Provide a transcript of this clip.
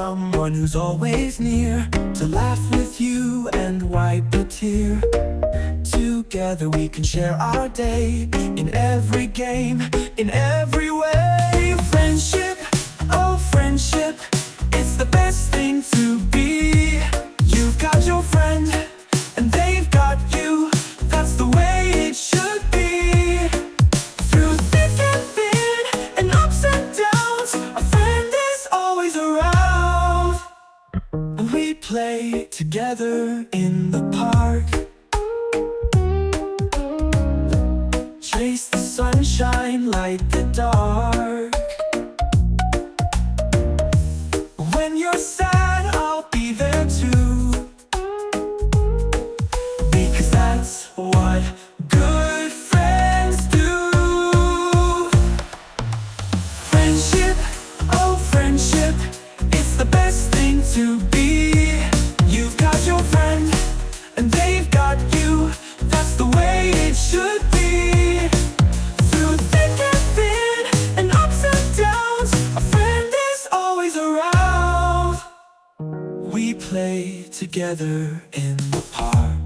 someone who's always near, to laugh with you and wipe a tear. Together we can share our day, in every game, in every way. Friendship, oh friendship, it's the best thing to be. You've got your friend, and they've got you. That's the way it should be. Through thick and thin, and ups and downs, a friend is always around. And we play together in the park, trace the sunshine, light the dark. When you're sad, I'll be there too, because that's what good friends do. Friendship, oh friendship, it's the best thing to be. You've got your friend, and they've got you. That's the way it should be. Through thick and thin, and ups and downs, a friend is always around. We play together in the park.